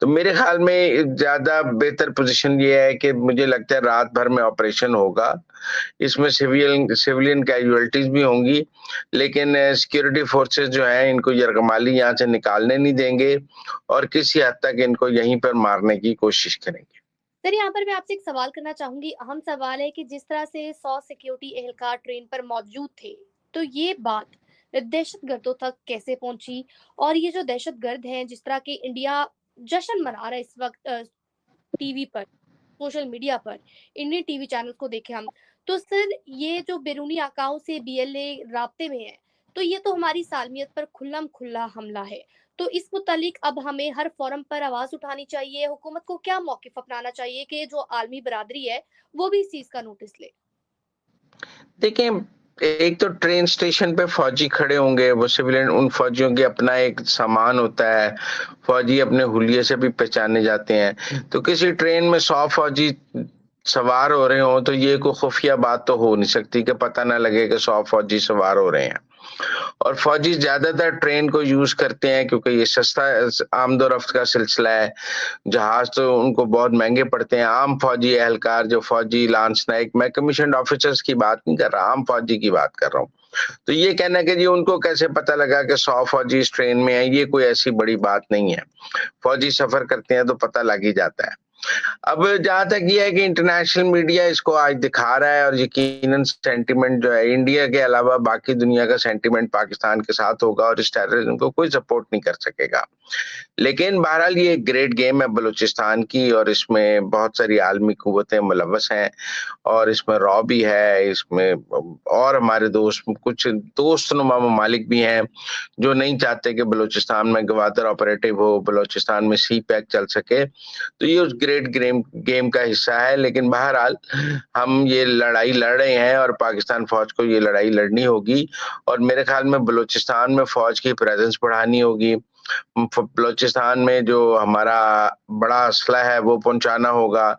تو میرے خیال میں زیادہ بہتر پوزیشن یہ ہے کہ مجھے لگتا ہے رات بھر میں آپریشن ہوگا، اس میں سیولین کیجویلٹیز بھی ہوں گی، لیکن سیکیورٹی فورسز جو ہیں ان کو یرغمالی یہاں سے نکالنے نہیں دیں گے اور کسی حد تک ان کو یہیں پر مارنے کی کوشش کریں گے۔ سر یہاں پر میں آپ سے ایک سوال کرنا چاہوں گی، اہم سوال ہے کہ جس طرح سے 100 سیکیورٹی اہلکار ٹرین پر موجود تھے تو یہ بات دہشت گردوں تک کیسے پہنچی، اور یہ جو دہشت گرد ہیں جس طرح کے انڈیا جشن منا رہا ہے اس وقت ٹی وی پر، سوشل میڈیا پر، انڈین ٹی وی چینل کو دیکھیں ہم، تو سر یہ جو بیرونی آقاؤں سے بی ایل اے رابطے میں ہے تو یہ تو ہماری سالمیت پر کھلم کھلا حملہ ہے، تو اس متعلق اب ہمیں ہر فورم پر آواز اٹھانی چاہیے، حکومت کو کیا موقف اپنانا چاہیے کہ جو عالمی برادری ہے وہ بھی اس چیز کا نوٹس لے؟ دیکھیں، ایک تو ٹرین اسٹیشن پہ فوجی کھڑے ہوں گے، وہ سویلین، ان فوجیوں کے اپنا ایک سامان ہوتا ہے، فوجی اپنے حلیے سے بھی پہچانے جاتے ہیں، تو کسی ٹرین میں 100 فوجی سوار ہو رہے ہوں تو یہ کوئی خفیہ بات تو ہو نہیں سکتی کہ پتہ نہ لگے کہ 100 فوجی سوار ہو رہے ہیں۔ اور فوجی زیادہ تر ٹرین کو یوز کرتے ہیں کیونکہ یہ سستا آمد و رفت کا سلسلہ ہے، جہاز تو ان کو بہت مہنگے پڑتے ہیں۔ عام فوجی اہلکار جو فوجی لانس نائک، میں کمیشنڈ آفیسرز کی بات نہیں کر رہا، عام فوجی کی بات کر رہا ہوں۔ تو یہ کہنا کہ جی ان کو کیسے پتہ لگا کہ 100 فوجی اس ٹرین میں ہیں، یہ کوئی ایسی بڑی بات نہیں ہے، فوجی سفر کرتے ہیں تو پتہ لگ ہی جاتا ہے۔ اب جہاں تک یہ ہے کہ انٹرنیشنل میڈیا اس کو آج دکھا رہا ہے، اور یقیناً سینٹیمنٹ جو ہے انڈیا کے علاوہ باقی دنیا کا سینٹیمنٹ پاکستان کے ساتھ ہوگا، اور اس ٹیررزم کو کوئی سپورٹ نہیں کر سکے گا۔ لیکن بہرحال یہ ایک گریٹ گیم ہے بلوچستان کی، اور اس میں بہت ساری عالمی قوتیں ملوث ہیں، اور اس میں رو بھی ہے، اس میں اور ہمارے کچھ دوست نما ممالک بھی ہیں جو نہیں چاہتے کہ بلوچستان میں گوادر آپریٹو ہو، بلوچستان میں سی پیک چل سکے، تو یہ اس گریٹ گیم کا حصہ ہے۔ لیکن بہرحال ہم یہ لڑائی لڑ رہے ہیں اور پاکستان فوج کو یہ لڑائی لڑنی ہوگی، اور میرے خیال میں بلوچستان میں فوج کی پریزنس بڑھانی ہوگی، بلوچستان میں جو ہمارا بڑا اسلحہ ہے وہ پہنچانا ہوگا،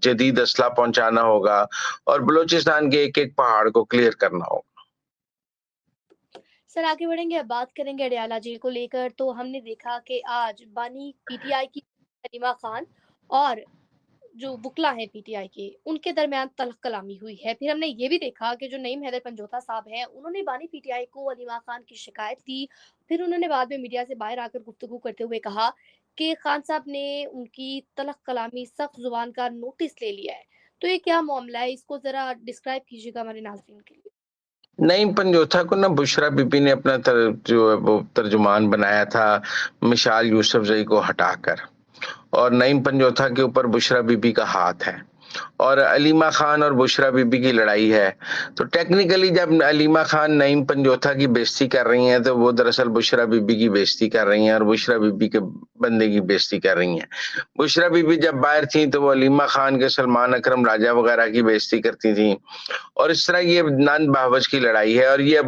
جدید اسلحہ پہنچانا ہوگا، اور بلوچستان کے ایک ایک پہاڑ کو کلیئر کرنا ہوگا۔ سر آگے بڑھیں گے، اب بات کریں گے اڈیالہ جیل کو لے کر، تو ہم نے دیکھا کہ آج بانی پی ٹی آئی کی علیمہ خان اور جو وکلا ہیں پی ٹی آئی کے، ان کے درمیان تلخ کلامی ہوئی ہے۔ پھر ہم نے یہ بھی دیکھا کہ جو نعیم حیدر پنجوتا صاحب ہیں انہوں نے بانی پی ٹی آئی کو علیمہ خان کی شکایت کی، پھر انہوں نے بعد میں میڈیا سے باہر آ کر گفتگو کرتے ہوئے کہا کہ خان صاحب نے ان کی تلخ کلامی سخت زبان کا نوٹس لے لیا ہے، تو یہ کیا معاملہ ہے، اس کو ذرا ڈسکرائب کیجیے گا ہمارے ناظرین کے لیے۔ نعیم پنجوتا کو نا بشرا بی بی نے اپنا جو ہے وہ ترجمان بنایا تھا مشال یوسف زئی کو ہٹا کر، اور نعیم پنجوتا کے اوپر بشرا بی بی کا ہاتھ ہے، اور علیمہ خان اور بشرا بی بی کی لڑائی ہے۔ تو ٹیکنیکلی جب علیمہ خان نعیم پنجوتا کی بےزتی کر رہی ہیں تو وہ دراصل بشرا بی بی کی بےزتی کر رہی ہیں، اور بشرا بی بی کے بندے کی بےزتی کر رہی ہیں۔ بشرا بی بی جب باہر تھیں تو وہ علیمہ خان کے سلمان اکرم راجہ وغیرہ کی بےزتی کرتی تھیں، اور اس طرح یہ نند بہوج کی لڑائی ہے، اور یہ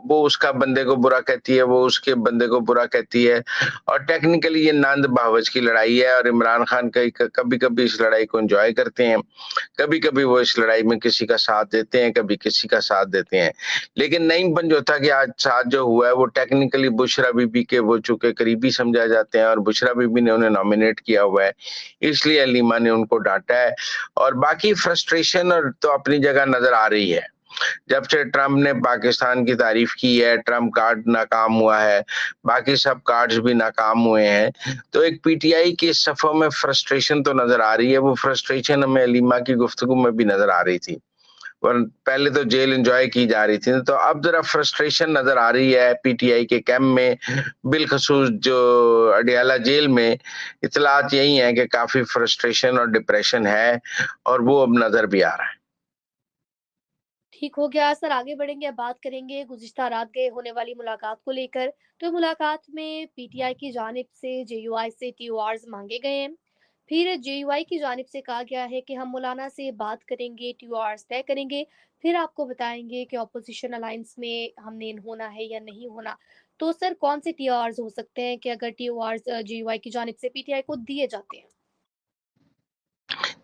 وہ اس کا بندے کو برا کہتی ہے، وہ اس کے بندے کو برا کہتی ہے، اور ٹیکنیکلی یہ نند بہوج کی لڑائی ہے، اور عمران خان کبھی کبھی اس لڑائی کو انجوائے کرتے ہیں، کبھی کبھی وہ اس لڑائی میں کسی کا ساتھ دیتے ہیں، کبھی کسی کا ساتھ دیتے ہیں۔ لیکن نعیم پنجوتا کے آج ساتھ جو ہوا ہے وہ ٹیکنیکلی بشرا بی بی کے وہ چونکہ قریبی سمجھا جاتے ہیں، اور بشرا بی بی نے انہیں نامینیٹ کیا ہوا ہے، اس لیے علیمہ نے ان کو ڈانٹا ہے۔ اور باقی فرسٹریشن اور تو اپنی جگہ نظر آ رہی ہے، جب سے ٹرمپ نے پاکستان کی تعریف کی ہے، ٹرمپ کارڈ ناکام ہوا ہے، باقی سب کارڈز بھی ناکام ہوئے ہیں، تو ایک پی ٹی آئی کی صفوں میں فرسٹریشن تو نظر آ رہی ہے۔ وہ فرسٹریشن ہمیں علیمہ کی گفتگو میں بھی نظر آ رہی تھی، پہلے تو جیل انجوائے کی جا رہی تھی، تو اب ذرا فرسٹریشن نظر آ رہی ہے پی ٹی آئی کے کیمپ میں، بالخصوص جو اڈیالہ جیل میں اطلاعات یہی ہیں کہ کافی فرسٹریشن اور ڈپریشن ہے، اور وہ اب نظر بھی آ رہا ہے۔ ٹھیک ہو گیا سر، آگے بڑھیں گے، اب بات کریں گے گزشتہ رات گئے ہونے والی ملاقات کو لے کر، تو ملاقات میں پی ٹی آئی کی جانب سے جے یو آئی سے ٹی او آرز مانگے گئے ہیں، پھر جے یو آئی کی جانب سے کہا گیا ہے کہ ہم مولانا سے بات کریں گے، ٹی او آرز طے کریں گے، پھر آپ کو بتائیں گے کہ اپوزیشن الائنس میں ہم نے ہونا ہے یا نہیں ہونا۔ تو سر کون سے ٹی او آرز ہو سکتے ہیں کہ اگر ٹی او آرز جے یو آئی کی جانب سے پی ٹی آئی کو دیے جاتے ہیں؟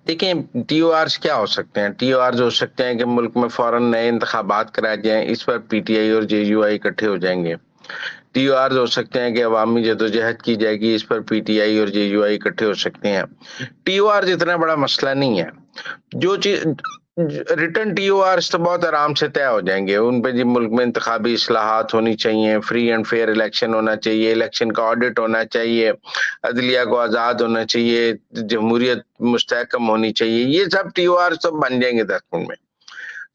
دیکھیں، ٹی او آرز کیا ہو سکتے ہیں؟ ٹی او آرز ہو سکتے ہیں کہ ملک میں فوراً نئے انتخابات کرائے جائیں، اس پر پی ٹی آئی اور جے یو آئی اکٹھے ہو جائیں گے۔ TORs ہو سکتے ہیں کہ عوامی جدوجہد کی جائے گی, اس پر PTI اور JUI اکٹھے ہو سکتے ہیں. TORs اتنا بڑا مسئلہ نہیں ہے. جو چیز ریٹرن TORs تو بہت آرام سے طے ہو جائیں گے. ان پہ جی ملک میں انتخابی اصلاحات ہونی چاہیے, فری اینڈ فیئر الیکشن ہونا چاہیے, الیکشن کا آڈٹ ہونا چاہیے, عدلیہ کو آزاد ہونا چاہیے, جمہوریت مستحکم ہونی چاہیے. یہ سب TORs تو بن جائیں گے 10 منٹ میں.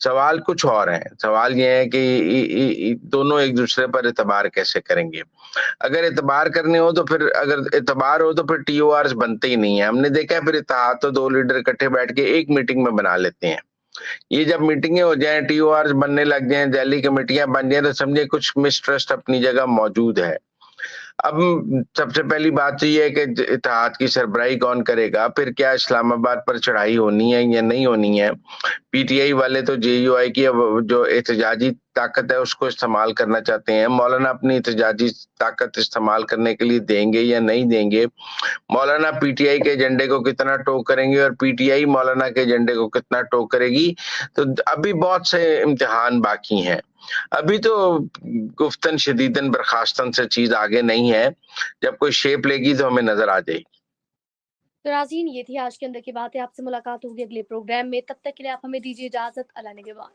سوال کچھ اور ہیں. سوال یہ ہے کہ دونوں ایک دوسرے پر اعتبار کیسے کریں گے. اگر اعتبار کرنے ہو تو پھر, اگر اعتبار ہو تو پھر TORs بنتے ہی نہیں ہیں. ہم نے دیکھا ہے پھر اتحاد تو 2 لیڈر اکٹھے بیٹھ کے ایک میٹنگ میں بنا لیتے ہیں. یہ جب میٹنگیں ہو جائیں, TORs بننے لگ جائیں, دہلی کمیٹیاں بن جائیں, تو سمجھے کچھ مسٹرسٹ اپنی جگہ موجود ہے. اب سب سے پہلی بات تو یہ ہے کہ اتحاد کی سربراہی کون کرے گا. پھر کیا اسلام آباد پر چڑھائی ہونی ہے یا نہیں ہونی ہے. PTI والے تو JUI کی جو احتجاجی طاقت ہے اس کو استعمال کرنا چاہتے ہیں. مولانا اپنی احتجاجی طاقت استعمال کرنے کے لیے دیں گے یا نہیں دیں گے. مولانا PTI کے ایجنڈے کو کتنا ٹو کریں گے, اور PTI مولانا کے ایجنڈے کو کتنا ٹو کرے گی. تو ابھی بہت سے امتحان باقی ہیں. ابھی تو گفتن شدیدن برخاستن سے چیز آگے نہیں ہے. جب کوئی شیپ لے گی تو ہمیں نظر آ جائے گی. تو ناظرین, یہ تھی آج کے اندر کی باتیں. آپ سے ملاقات ہوگی اگلے پروگرام میں. تب تک کے لیے آپ ہمیں دیجیے اجازت. اللہ نگہبان.